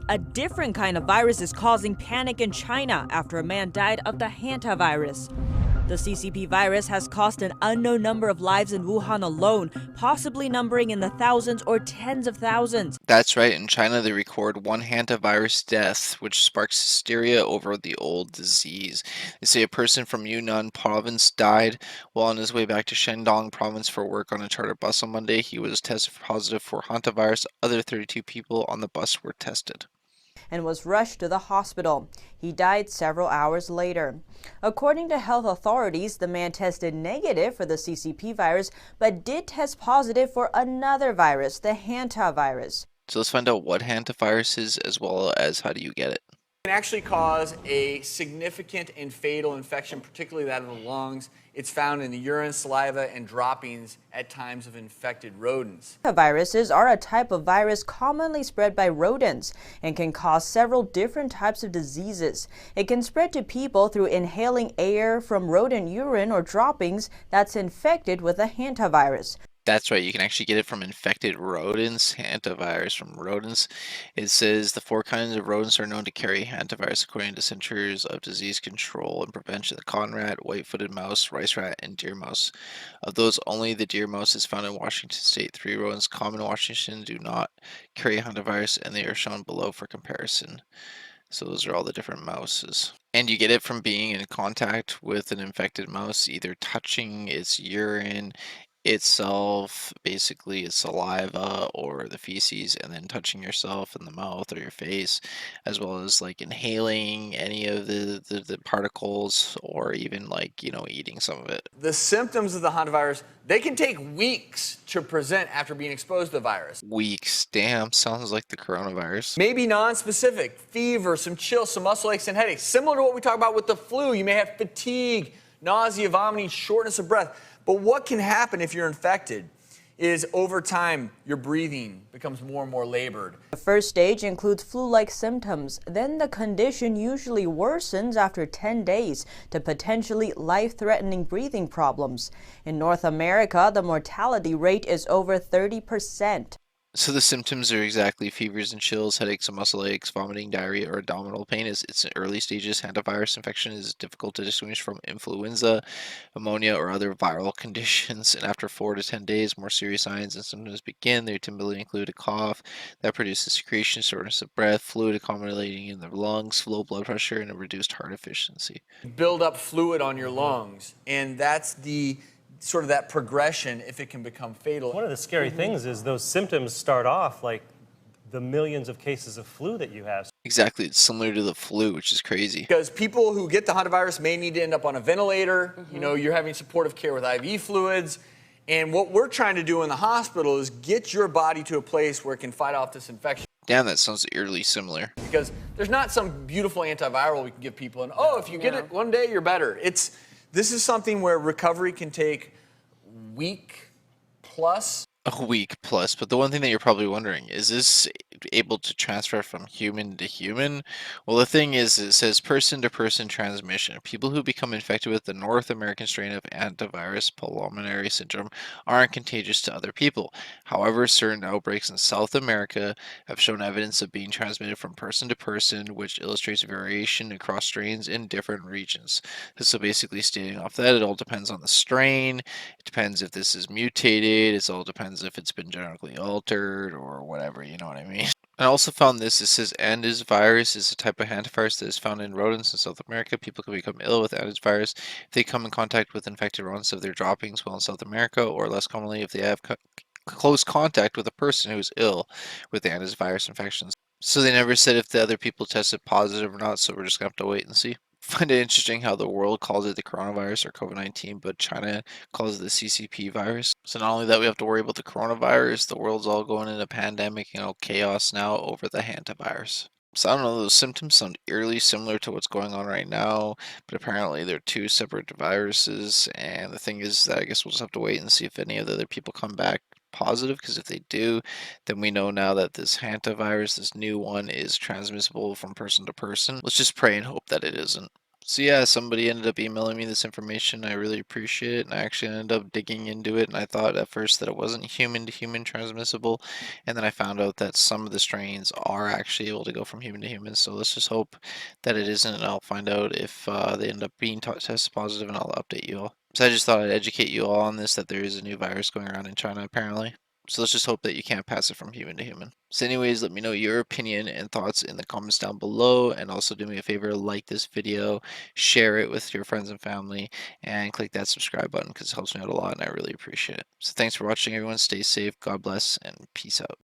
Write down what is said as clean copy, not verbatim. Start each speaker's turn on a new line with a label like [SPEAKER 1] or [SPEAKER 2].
[SPEAKER 1] A different kind of virus is causing panic in China after a man died of the Hantavirus. The CCP virus has cost an unknown number of lives in Wuhan alone, possibly numbering in the thousands or tens of thousands.
[SPEAKER 2] That's right, in China they record one hantavirus death, which sparks hysteria over the old disease. They say a person from Yunnan province died while on his way back to Shandong province for work on a charter bus on Monday. He was tested positive for hantavirus. Other 32 people on the bus were tested
[SPEAKER 1] And was rushed to the hospital. He died several hours later. According to health authorities, the man tested negative for the CCP virus, but did test positive for another virus, the hantavirus.
[SPEAKER 2] So let's find out what hantavirus is as well as how do you get it.
[SPEAKER 3] Can actually cause a significant and fatal infection, particularly that of the lungs. It's found in the urine, saliva, and droppings at times of infected rodents.
[SPEAKER 1] Viruses are a type of virus commonly spread by rodents and can cause several different types of diseases. It can spread to people through inhaling air from rodent urine or droppings that's infected with a hantavirus.
[SPEAKER 2] That's right, you can actually get it from infected rodents, hantavirus from rodents. It says the 4 kinds of rodents are known to carry hantavirus according to Centers of Disease Control and Prevention: the cotton rat, white-footed mouse, rice rat, and deer mouse. Of those, only the deer mouse is found in Washington state. 3 rodents common in Washington do not carry hantavirus, and they are shown below for comparison. So those are all the different mouses. And you get it from being in contact with an infected mouse, either touching its urine itself, basically its saliva or the feces, and then touching yourself in the mouth or your face, as well as like inhaling any of the particles, or even like, eating some of it.
[SPEAKER 3] The symptoms of the hantavirus, they can take weeks to present after being exposed to the virus.
[SPEAKER 2] Weeks, damn, sounds like the coronavirus.
[SPEAKER 3] Maybe non-specific, fever, some chills, some muscle aches and headaches. Similar to what we talk about with the flu, you may have fatigue, nausea, vomiting, shortness of breath. But what can happen if you're infected is over time, your breathing becomes more and more labored.
[SPEAKER 1] The first stage includes flu-like symptoms. Then the condition usually worsens after 10 days to potentially life-threatening breathing problems. In North America, the mortality rate is over 30%.
[SPEAKER 2] So the symptoms are exactly fevers and chills, headaches and muscle aches, vomiting, diarrhea, or abdominal pain. It's in early stages. Hantavirus infection is difficult to distinguish from influenza, pneumonia, or other viral conditions. And after 4 to 10 days, more serious signs and symptoms begin. They typically include a cough that produces secretion, shortness of breath, fluid accumulating in the lungs, low blood pressure, and a reduced heart efficiency.
[SPEAKER 3] Build up fluid on your lungs, and that's the sort of that progression if it can become fatal.
[SPEAKER 4] One of the scary things is those symptoms start off like the millions of cases of flu that you have.
[SPEAKER 2] Exactly, it's similar to the flu, which is crazy.
[SPEAKER 3] Because people who get the hantavirus may need to end up on a ventilator. You're having supportive care with IV fluids. And what we're trying to do in the hospital is get your body to a place where it can fight off this infection.
[SPEAKER 2] Damn, that sounds eerily similar.
[SPEAKER 3] Because there's not some beautiful antiviral we can give people, and if you get it one day, you're better. This is something where recovery can take week plus.
[SPEAKER 2] A week plus, but the one thing that you're probably wondering, is this able to transfer from human to human? Well, the thing is, it says person-to-person transmission. People who become infected with the North American strain of hantavirus pulmonary syndrome aren't contagious to other people. However, certain outbreaks in South America have shown evidence of being transmitted from person to person, which illustrates variation across strains in different regions. So basically stating off that, it all depends on the strain, it depends if this is mutated, it all depends if it's been genetically altered or whatever, you know what I mean? I also found this. It says Hantavirus is a type of hantavirus that is found in rodents in South America. People can become ill with Hantavirus if they come in contact with infected rodents of their droppings while in South America, or less commonly if they have close contact with a person who is ill with the Hantavirus infections. So they never said if the other people tested positive or not, so we're just going to have to wait and see. Find it interesting how the world calls it the coronavirus or COVID-19, but China calls it the CCP virus. So not only that, we have to worry about the coronavirus, the world's all going into pandemic, chaos now over the hantavirus. So I don't know, those symptoms sound eerily similar to what's going on right now, but apparently they're 2 separate viruses, and the thing is that I guess we'll just have to wait and see if any of the other people come back positive, because if they do, then we know now that this hantavirus, this new one, is transmissible from person to person. Let's just pray and hope that it isn't. So yeah, somebody ended up emailing me this information. I really appreciate it, and I actually ended up digging into it. And I thought at first that it wasn't human to human transmissible, and then I found out that some of the strains are actually able to go from human to human. So let's just hope that it isn't, and I'll find out if they end up being tested positive, and I'll update you all. So I just thought I'd educate you all on this, that there is a new virus going around in China apparently. So let's just hope that you can't pass it from human to human. So anyways, let me know your opinion and thoughts in the comments down below, and also do me a favor, like this video, share it with your friends and family, and click that subscribe button because it helps me out a lot and I really appreciate it. So thanks for watching everyone. Stay safe, God bless, and peace out.